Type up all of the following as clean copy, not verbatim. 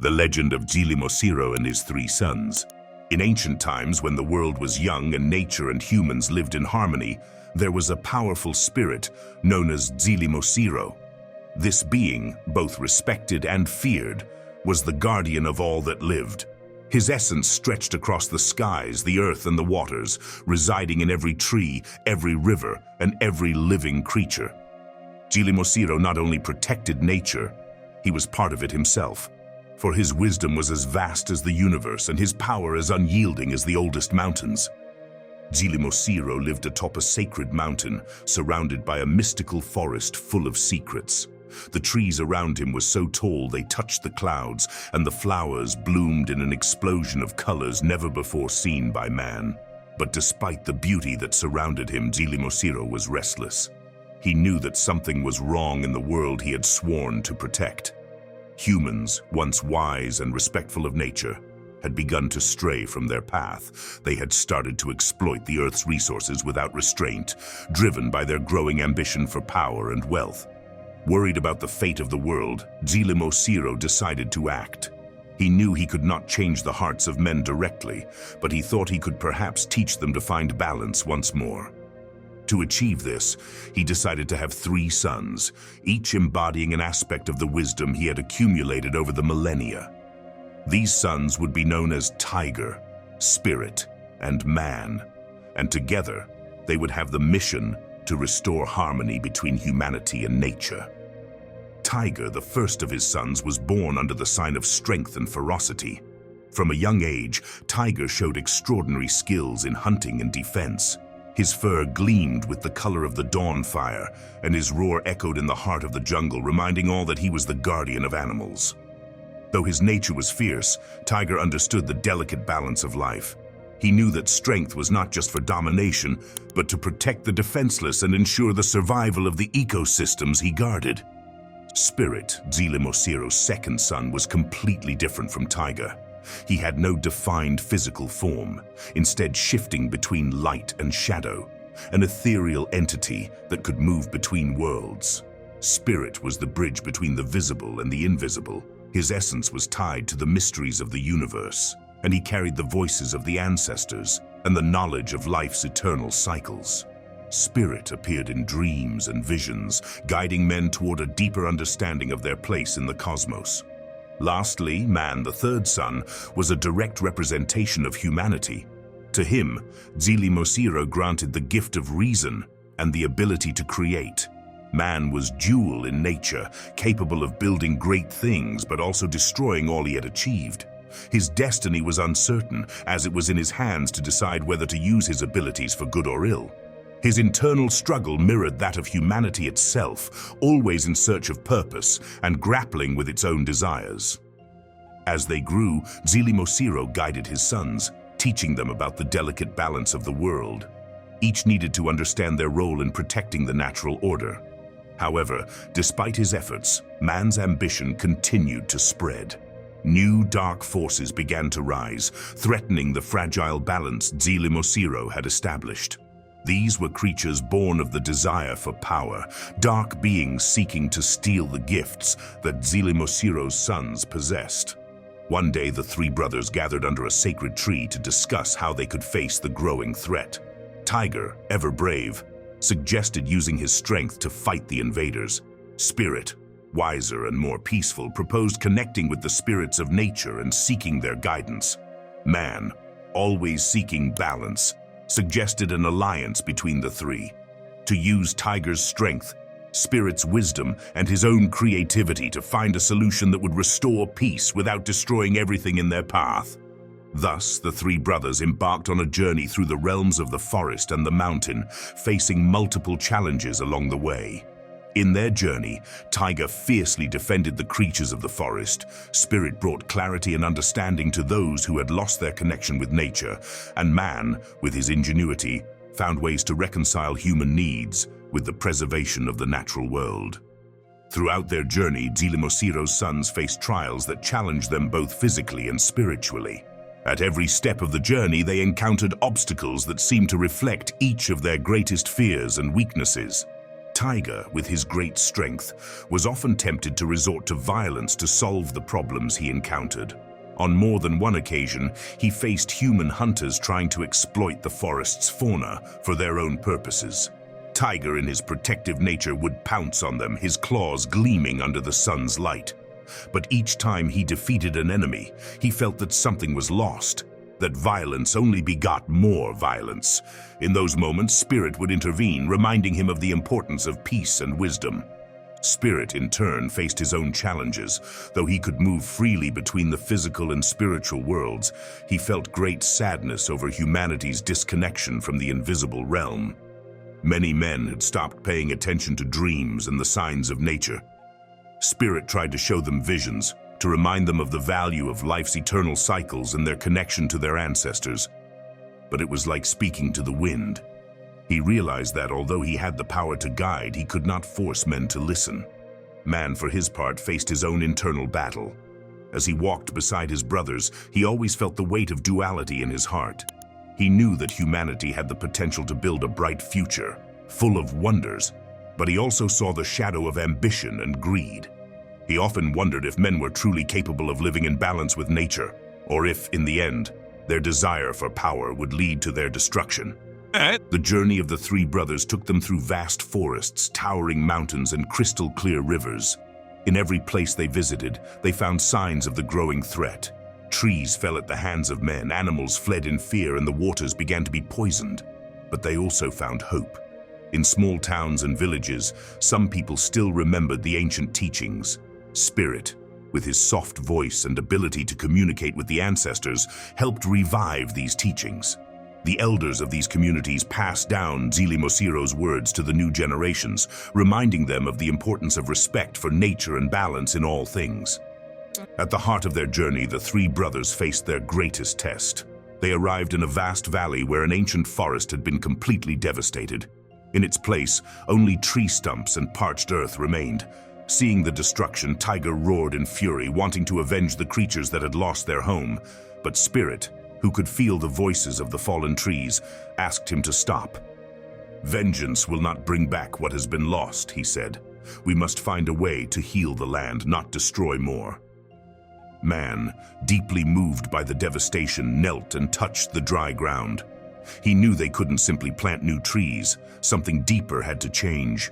The legend of Dziilimosiiro and his three sons. In ancient times, when the world was young and nature and humans lived in harmony, there was a powerful spirit known as Dziilimosiiro. This being, both respected and feared, was the guardian of all that lived. His essence stretched across the skies, the earth, and the waters, residing in every tree, every river, and every living creature. Dziilimosiiro not only protected nature, he was part of it himself. For his wisdom was as vast as the universe and his power as unyielding as the oldest mountains. Dziilimosiiro lived atop a sacred mountain, surrounded by a mystical forest full of secrets. The trees around him were so tall they touched the clouds, and the flowers bloomed in an explosion of colors never before seen by man. But despite the beauty that surrounded him, Dziilimosiiro was restless. He knew that something was wrong in the world he had sworn to protect. Humans, once wise and respectful of nature, had begun to stray from their path. They had started to exploit the Earth's resources without restraint, driven by their growing ambition for power and wealth. Worried about the fate of the world, Dziilimosiiro decided to act. He knew he could not change the hearts of men directly, but he thought he could perhaps teach them to find balance once more. To achieve this, he decided to have three sons, each embodying an aspect of the wisdom he had accumulated over the millennia. These sons would be known as Tiger, Spirit, and Man, and together they would have the mission to restore harmony between humanity and nature. Tiger, the first of his sons, was born under the sign of strength and ferocity. From a young age, Tiger showed extraordinary skills in hunting and defense. His fur gleamed with the color of the dawn fire, and his roar echoed in the heart of the jungle, reminding all that he was the guardian of animals. Though his nature was fierce, Tiger understood the delicate balance of life. He knew that strength was not just for domination, but to protect the defenseless and ensure the survival of the ecosystems he guarded. Spirit, Dziilimosiiro's second son, was completely different from Tiger. He had no defined physical form, instead shifting between light and shadow, an ethereal entity that could move between worlds. Spirit was the bridge between the visible and the invisible. His essence was tied to the mysteries of the universe, and he carried the voices of the ancestors and the knowledge of life's eternal cycles. Spirit appeared in dreams and visions, guiding men toward a deeper understanding of their place in the cosmos. Lastly, Man, the third son, was a direct representation of humanity. To him, Dziilimosiiro granted the gift of reason and the ability to create. Man was dual in nature, capable of building great things but also destroying all he had achieved. His destiny was uncertain, as it was in his hands to decide whether to use his abilities for good or ill. His internal struggle mirrored that of humanity itself, always in search of purpose and grappling with its own desires. As they grew, Dziilimosiiro guided his sons, teaching them about the delicate balance of the world. Each needed to understand their role in protecting the natural order. However, despite his efforts, man's ambition continued to spread. New dark forces began to rise, threatening the fragile balance Dziilimosiiro had established. These were creatures born of the desire for power, dark beings seeking to steal the gifts that Dziilimosiiro's sons possessed. One day, the three brothers gathered under a sacred tree to discuss how they could face the growing threat. Tiger, ever brave, suggested using his strength to fight the invaders. Spirit, wiser and more peaceful, proposed connecting with the spirits of nature and seeking their guidance. Man, always seeking balance, suggested an alliance between the three. To use Tiger's strength, Spirit's wisdom, and his own creativity to find a solution that would restore peace without destroying everything in their path. Thus, the three brothers embarked on a journey through the realms of the forest and the mountain, facing multiple challenges along the way. In their journey, Tiger fiercely defended the creatures of the forest. Spirit brought clarity and understanding to those who had lost their connection with nature, and Man, with his ingenuity, found ways to reconcile human needs with the preservation of the natural world. Throughout their journey, Dziilimosiiro's sons faced trials that challenged them both physically and spiritually. At every step of the journey, they encountered obstacles that seemed to reflect each of their greatest fears and weaknesses. Tiger, with his great strength, was often tempted to resort to violence to solve the problems he encountered. On more than one occasion, he faced human hunters trying to exploit the forest's fauna for their own purposes. Tiger, in his protective nature, would pounce on them, his claws gleaming under the sun's light. But each time he defeated an enemy, he felt that something was lost, that violence only begot more violence. In those moments, Spirit would intervene, reminding him of the importance of peace and wisdom. Spirit, in turn, faced his own challenges. Though he could move freely between the physical and spiritual worlds, he felt great sadness over humanity's disconnection from the invisible realm. Many men had stopped paying attention to dreams and the signs of nature. Spirit tried to show them visions, to remind them of the value of life's eternal cycles and their connection to their ancestors. But it was like speaking to the wind. He realized that although he had the power to guide, he could not force men to listen. Man, for his part, faced his own internal battle. As he walked beside his brothers, he always felt the weight of duality in his heart. He knew that humanity had the potential to build a bright future, full of wonders, but he also saw the shadow of ambition and greed. He often wondered if men were truly capable of living in balance with nature, or if, in the end, their desire for power would lead to their destruction. The journey of the three brothers took them through vast forests, towering mountains, and crystal-clear rivers. In every place they visited, they found signs of the growing threat. Trees fell at the hands of men, animals fled in fear, and the waters began to be poisoned. But they also found hope. In small towns and villages, some people still remembered the ancient teachings. Spirit, with his soft voice and ability to communicate with the ancestors, helped revive these teachings. The elders of these communities passed down Dziilimosiiro's words to the new generations, reminding them of the importance of respect for nature and balance in all things. At the heart of their journey, the three brothers faced their greatest test. They arrived in a vast valley where an ancient forest had been completely devastated. In its place, only tree stumps and parched earth remained. Seeing the destruction, Tiger roared in fury, wanting to avenge the creatures that had lost their home. But Spirit, who could feel the voices of the fallen trees, asked him to stop. "Vengeance will not bring back what has been lost," he said. "We must find a way to heal the land, not destroy more." Man, deeply moved by the devastation, knelt and touched the dry ground. He knew they couldn't simply plant new trees. Something deeper had to change.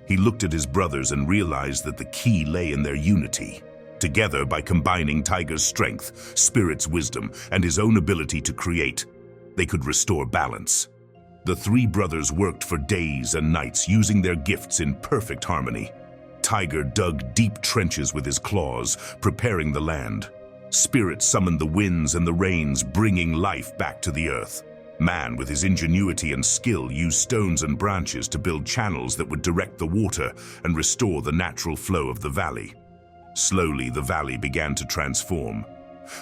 He looked at his brothers and realized that the key lay in their unity. Together, by combining Tiger's strength, Spirit's wisdom, and his own ability to create, they could restore balance. The three brothers worked for days and nights, using their gifts in perfect harmony. Tiger dug deep trenches with his claws, preparing the land. Spirit summoned the winds and the rains, bringing life back to the earth. Man, with his ingenuity and skill, used stones and branches to build channels that would direct the water and restore the natural flow of the valley. Slowly, the valley began to transform.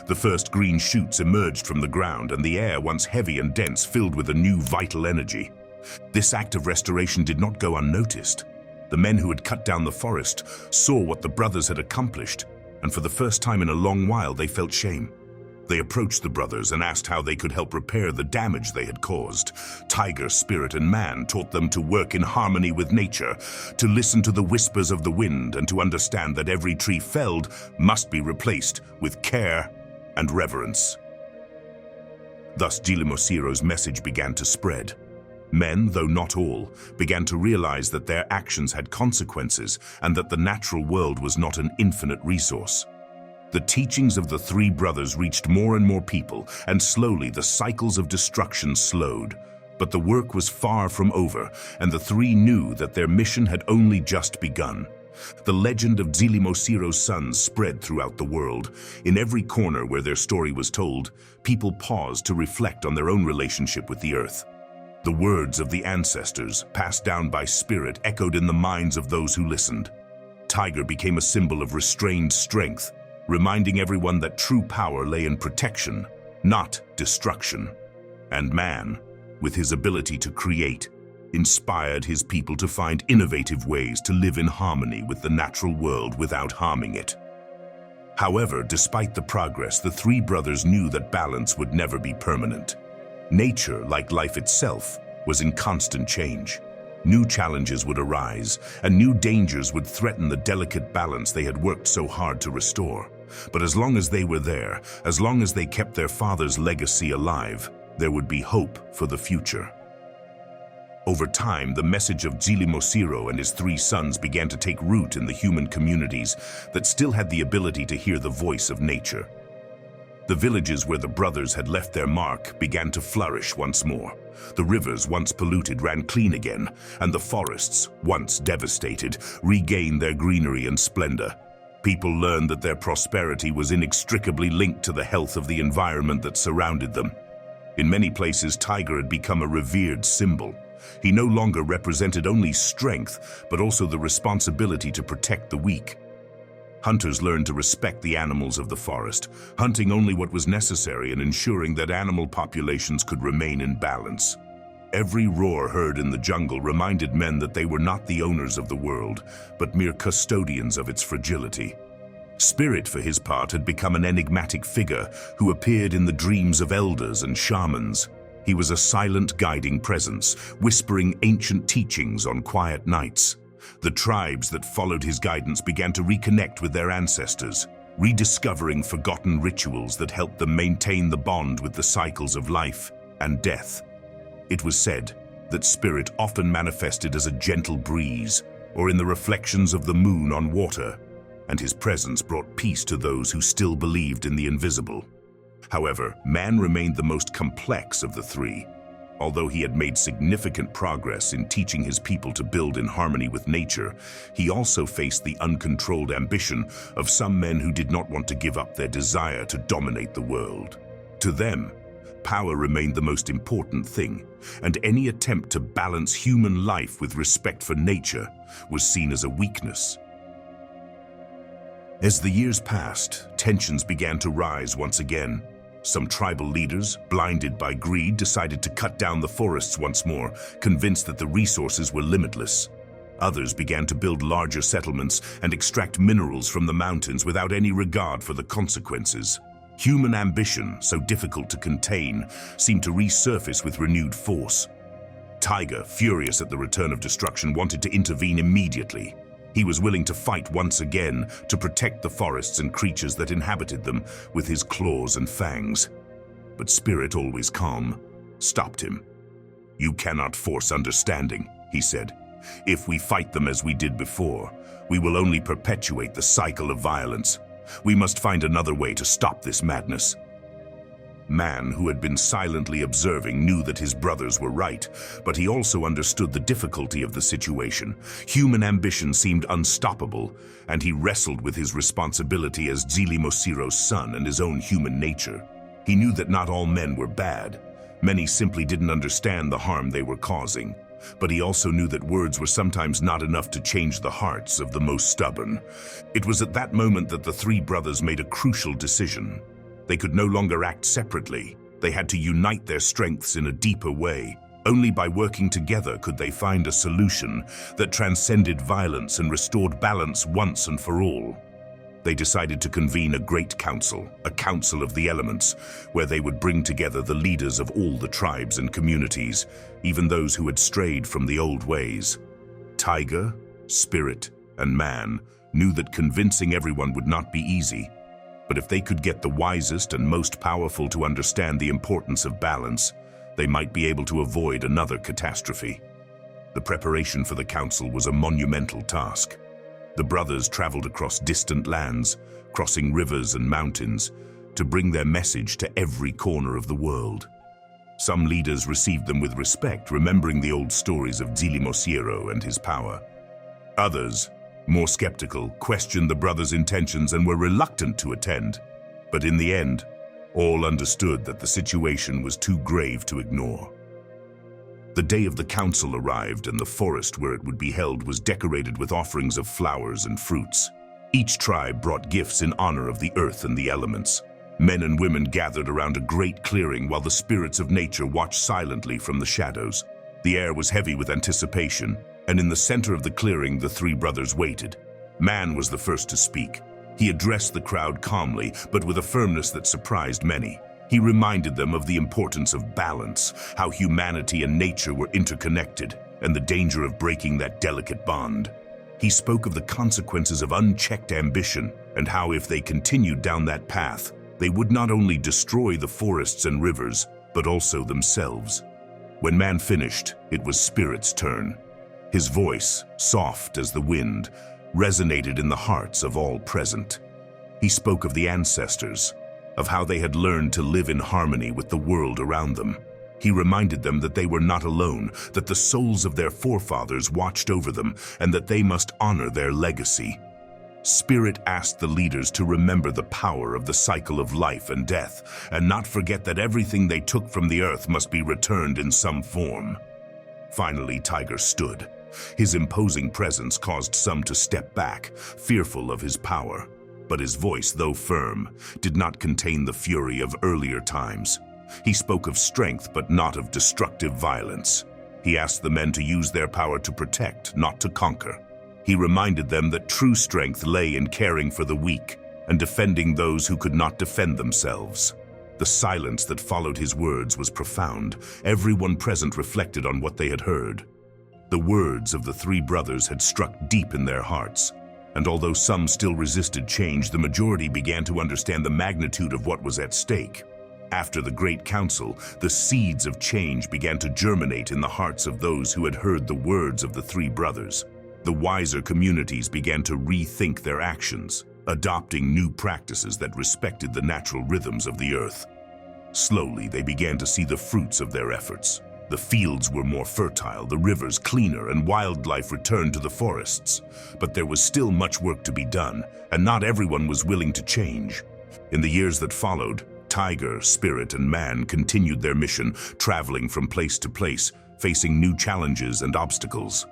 The first green shoots emerged from the ground, and the air, once heavy and dense, filled with a new vital energy. This act of restoration did not go unnoticed. The men who had cut down the forest saw what the brothers had accomplished, and for the first time in a long while they felt shame. They approached the brothers and asked how they could help repair the damage they had caused. Tiger, Spirit, and Man taught them to work in harmony with nature, to listen to the whispers of the wind, and to understand that every tree felled must be replaced with care and reverence. Thus, Dziilimosiiro's message began to spread. Men, though not all, began to realize that their actions had consequences and that the natural world was not an infinite resource. The teachings of the three brothers reached more and more people, and slowly the cycles of destruction slowed. But the work was far from over, and the three knew that their mission had only just begun. The legend of Dziilimosiiro's sons spread throughout the world. In every corner where their story was told, people paused to reflect on their own relationship with the earth. The words of the ancestors, passed down by Spirit, echoed in the minds of those who listened. Tiger became a symbol of restrained strength, reminding everyone that true power lay in protection, not destruction. And Man, with his ability to create, inspired his people to find innovative ways to live in harmony with the natural world without harming it. However, despite the progress, the three brothers knew that balance would never be permanent. Nature, like life itself, was in constant change. New challenges would arise, and new dangers would threaten the delicate balance they had worked so hard to restore. But as long as they were there, as long as they kept their father's legacy alive, there would be hope for the future. Over time, the message of Dziilimosiiro and his three sons began to take root in the human communities that still had the ability to hear the voice of nature. The villages where the brothers had left their mark began to flourish once more. The rivers, once polluted, ran clean again, and the forests, once devastated, regained their greenery and splendor. People learned that their prosperity was inextricably linked to the health of the environment that surrounded them. In many places, Tiger had become a revered symbol. He no longer represented only strength, but also the responsibility to protect the weak. Hunters learned to respect the animals of the forest, hunting only what was necessary and ensuring that animal populations could remain in balance. Every roar heard in the jungle reminded men that they were not the owners of the world, but mere custodians of its fragility. Spirit, for his part, had become an enigmatic figure who appeared in the dreams of elders and shamans. He was a silent guiding presence, whispering ancient teachings on quiet nights. The tribes that followed his guidance began to reconnect with their ancestors, rediscovering forgotten rituals that helped them maintain the bond with the cycles of life and death. It was said that Spirit often manifested as a gentle breeze or in the reflections of the moon on water, and his presence brought peace to those who still believed in the invisible. However, man remained the most complex of the three. Although he had made significant progress in teaching his people to build in harmony with nature, he also faced the uncontrolled ambition of some men who did not want to give up their desire to dominate the world. To them, power remained the most important thing, and any attempt to balance human life with respect for nature was seen as a weakness. As the years passed, tensions began to rise once again. Some tribal leaders, blinded by greed, decided to cut down the forests once more, convinced that the resources were limitless. Others began to build larger settlements and extract minerals from the mountains without any regard for the consequences. Human ambition, so difficult to contain, seemed to resurface with renewed force. Tiger, furious at the return of destruction, wanted to intervene immediately. He was willing to fight once again to protect the forests and creatures that inhabited them with his claws and fangs. But Spirit, always calm, stopped him. "You cannot force understanding," he said. "If we fight them as we did before, we will only perpetuate the cycle of violence. We must find another way to stop this madness." Man, who had been silently observing, knew that his brothers were right, but he also understood the difficulty of the situation. Human ambition seemed unstoppable, and he wrestled with his responsibility as Dziilimosiiro's son and his own human nature. He knew that not all men were bad. Many simply didn't understand the harm they were causing. But he also knew that words were sometimes not enough to change the hearts of the most stubborn. It was at that moment that the three brothers made a crucial decision. They could no longer act separately. They had to unite their strengths in a deeper way. Only by working together could they find a solution that transcended violence and restored balance once and for all. They decided to convene a great council, a council of the elements, where they would bring together the leaders of all the tribes and communities, even those who had strayed from the old ways. Tiger, Spirit, and Man knew that convincing everyone would not be easy. But if they could get the wisest and most powerful to understand the importance of balance, they might be able to avoid another catastrophe. The preparation for the council was a monumental task. The brothers traveled across distant lands, crossing rivers and mountains, to bring their message to every corner of the world. Some leaders received them with respect, remembering the old stories of Dziilimosiiro and his power. Others, more skeptical, questioned the brothers' intentions and were reluctant to attend. But in the end, all understood that the situation was too grave to ignore. The day of the council arrived, and the forest where it would be held was decorated with offerings of flowers and fruits. Each tribe brought gifts in honor of the earth and the elements. Men and women gathered around a great clearing while the spirits of nature watched silently from the shadows. The air was heavy with anticipation, and in the center of the clearing, the three brothers waited. Man was the first to speak. He addressed the crowd calmly, but with a firmness that surprised many. He reminded them of the importance of balance, how humanity and nature were interconnected. and the danger of breaking that delicate bond. He spoke of the consequences of unchecked ambition and how if they continued down that path, they would not only destroy the forests and rivers, but also themselves. When man finished, it was Spirit's turn. His voice, soft as the wind, resonated in the hearts of all present. He spoke of the ancestors, of how they had learned to live in harmony with the world around them. He reminded them that they were not alone, that the souls of their forefathers watched over them, and that they must honor their legacy. Spirit asked the leaders to remember the power of the cycle of life and death, and not forget that everything they took from the earth must be returned in some form. Finally, Tiger stood. His imposing presence caused some to step back, fearful of his power. But his voice, though firm, did not contain the fury of earlier times. He spoke of strength, but not of destructive violence. He asked the men to use their power to protect, not to conquer. He reminded them that true strength lay in caring for the weak and defending those who could not defend themselves. The silence that followed his words was profound. Everyone present reflected on what they had heard. The words of the three brothers had struck deep in their hearts, and although some still resisted change, the majority began to understand the magnitude of what was at stake. After the Great Council, the seeds of change began to germinate in the hearts of those who had heard the words of the three brothers. The wiser communities began to rethink their actions, adopting new practices that respected the natural rhythms of the earth. Slowly, they began to see the fruits of their efforts. The fields were more fertile, the rivers cleaner, and wildlife returned to the forests. But there was still much work to be done, and not everyone was willing to change. In the years that followed, Tiger, Spirit, and Man continued their mission, traveling from place to place, facing new challenges and obstacles.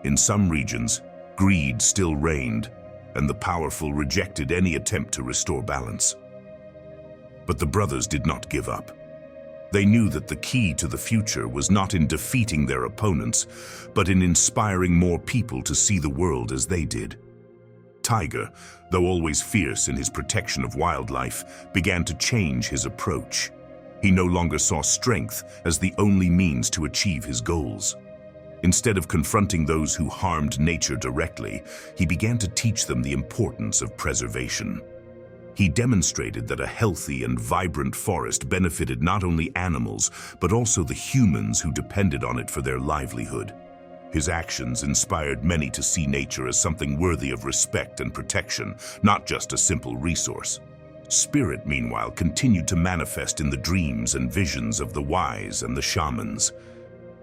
In some regions, greed still reigned, and the powerful rejected any attempt to restore balance. But the brothers did not give up. They knew that the key to the future was not in defeating their opponents, but in inspiring more people to see the world as they did. Tiger, though always fierce in his protection of wildlife, began to change his approach. He no longer saw strength as the only means to achieve his goals. Instead of confronting those who harmed nature directly, he began to teach them the importance of preservation. He demonstrated that a healthy and vibrant forest benefited not only animals, but also the humans who depended on it for their livelihood. His actions inspired many to see nature as something worthy of respect and protection, not just a simple resource. Spirit, meanwhile, continued to manifest in the dreams and visions of the wise and the shamans.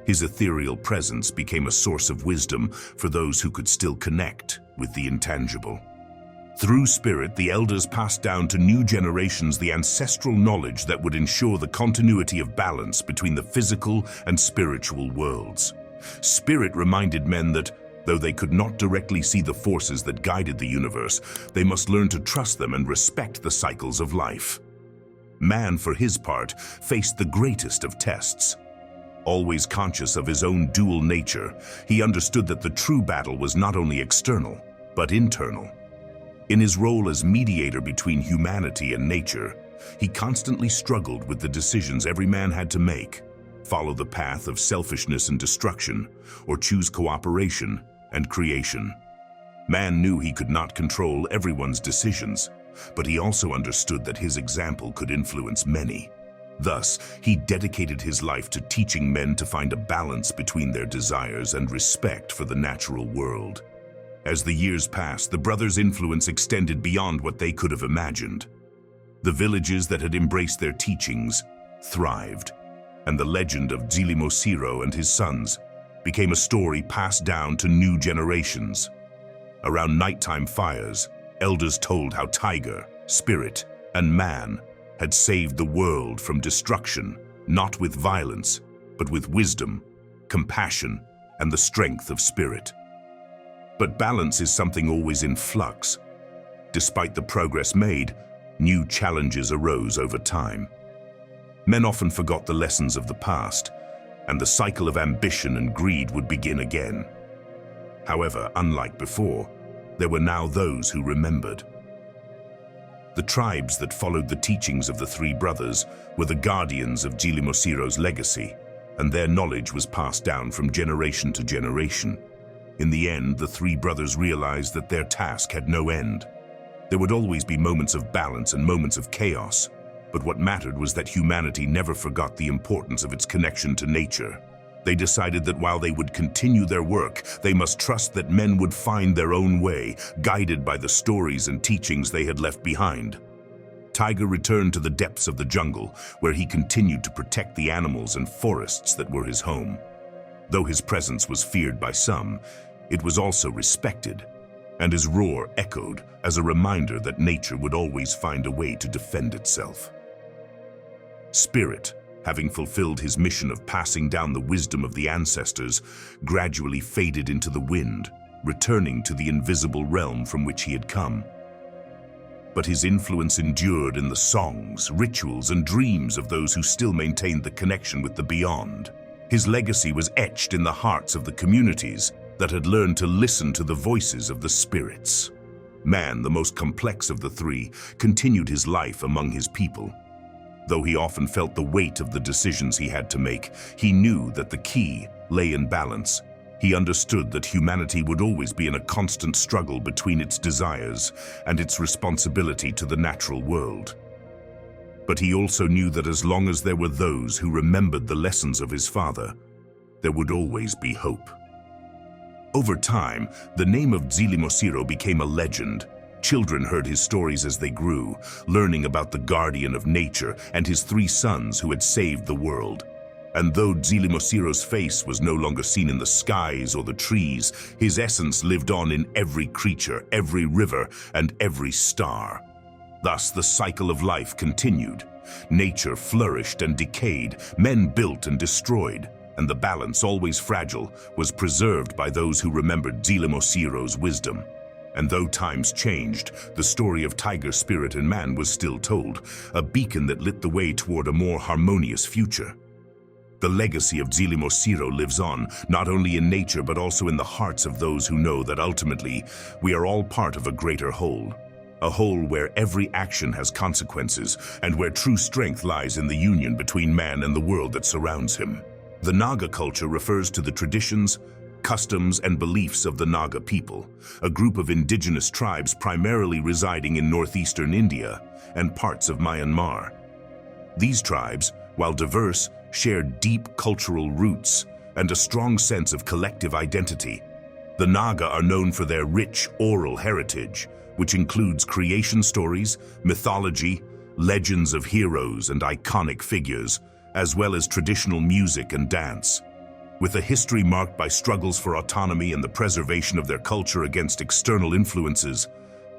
His ethereal presence became a source of wisdom for those who could still connect with the intangible. Through Spirit, the elders passed down to new generations the ancestral knowledge that would ensure the continuity of balance between the physical and spiritual worlds. Spirit reminded men that, though they could not directly see the forces that guided the universe, they must learn to trust them and respect the cycles of life. Man, for his part, faced the greatest of tests. Always conscious of his own dual nature, he understood that the true battle was not only external, but internal. In his role as mediator between humanity and nature, he constantly struggled with the decisions every man had to make: follow the path of selfishness and destruction, or choose cooperation and creation. Man knew he could not control everyone's decisions, but he also understood that his example could influence many. Thus, he dedicated his life to teaching men to find a balance between their desires and respect for the natural world. As the years passed, the brothers' influence extended beyond what they could have imagined. The villages that had embraced their teachings thrived, and the legend of Dziilimosiiro and his sons became a story passed down to new generations. Around nighttime fires, elders told how Tiger, Spirit, and Man had saved the world from destruction, not with violence, but with wisdom, compassion, and the strength of spirit. But balance is something always in flux. Despite the progress made, new challenges arose over time. Men often forgot the lessons of the past, and the cycle of ambition and greed would begin again. However, unlike before, there were now those who remembered. The tribes that followed the teachings of the three brothers were the guardians of Dziilimosiiro's legacy. and their knowledge was passed down from generation to generation. In the end, the three brothers realized that their task had no end. There would always be moments of balance and moments of chaos, but what mattered was that humanity never forgot the importance of its connection to nature. They decided that while they would continue their work, they must trust that men would find their own way, guided by the stories and teachings they had left behind. Tiger returned to the depths of the jungle, where he continued to protect the animals and forests that were his home. Though his presence was feared by some, it was also respected, and his roar echoed as a reminder that nature would always find a way to defend itself. Spirit, having fulfilled his mission of passing down the wisdom of the ancestors, gradually faded into the wind, returning to the invisible realm from which he had come. But his influence endured in the songs, rituals, and dreams of those who still maintained the connection with the beyond. His legacy was etched in the hearts of the communities that had learned to listen to the voices of the spirits. Man, the most complex of the three, continued his life among his people. Though he often felt the weight of the decisions he had to make, he knew that the key lay in balance. He understood that humanity would always be in a constant struggle between its desires and its responsibility to the natural world. But he also knew that as long as there were those who remembered the lessons of his father, there would always be hope. Over time, the name of Dziilimosiiro became a legend. Children heard his stories as they grew, learning about the guardian of nature and his three sons who had saved the world. And though Dziilimosiiro's face was no longer seen in the skies or the trees, his essence lived on in every creature, every river, and every star. Thus, the cycle of life continued. Nature flourished and decayed, men built and destroyed, and the balance, always fragile, was preserved by those who remembered Dziilimosiiro's wisdom. And though times changed, the story of tiger spirit and man was still told, a beacon that lit the way toward a more harmonious future. The legacy of Dziilimosiiro lives on, not only in nature but also in the hearts of those who know that ultimately we are all part of a greater whole. A whole where every action has consequences and where true strength lies in the union between man and the world that surrounds him. The Naga culture refers to the traditions, customs, and beliefs of the Naga people, a group of indigenous tribes primarily residing in northeastern India and parts of Myanmar. These tribes, while diverse, share deep cultural roots and a strong sense of collective identity. The Naga are known for their rich oral heritage, which includes creation stories, mythology, legends of heroes and iconic figures, as well as traditional music and dance. With a history marked by struggles for autonomy and the preservation of their culture against external influences,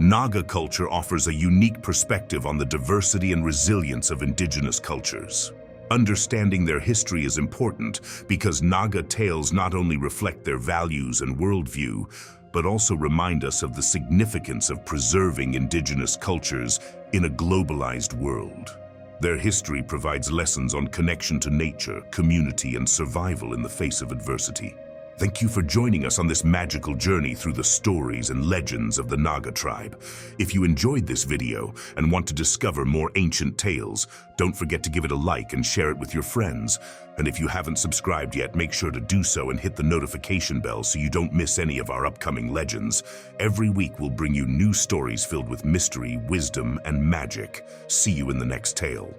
Naga culture offers a unique perspective on the diversity and resilience of indigenous cultures. Understanding their history is important because Naga tales not only reflect their values and worldview, but also remind us of the significance of preserving indigenous cultures in a globalized world. Their history provides lessons on connection to nature, community, and survival in the face of adversity. Thank you for joining us on this magical journey through the stories and legends of the Naga tribe. If you enjoyed this video and want to discover more ancient tales, don't forget to give it a like and share it with your friends. And if you haven't subscribed yet, make sure to do so and hit the notification bell so you don't miss any of our upcoming legends. Every week we'll bring you new stories filled with mystery, wisdom, and magic. See you in the next tale.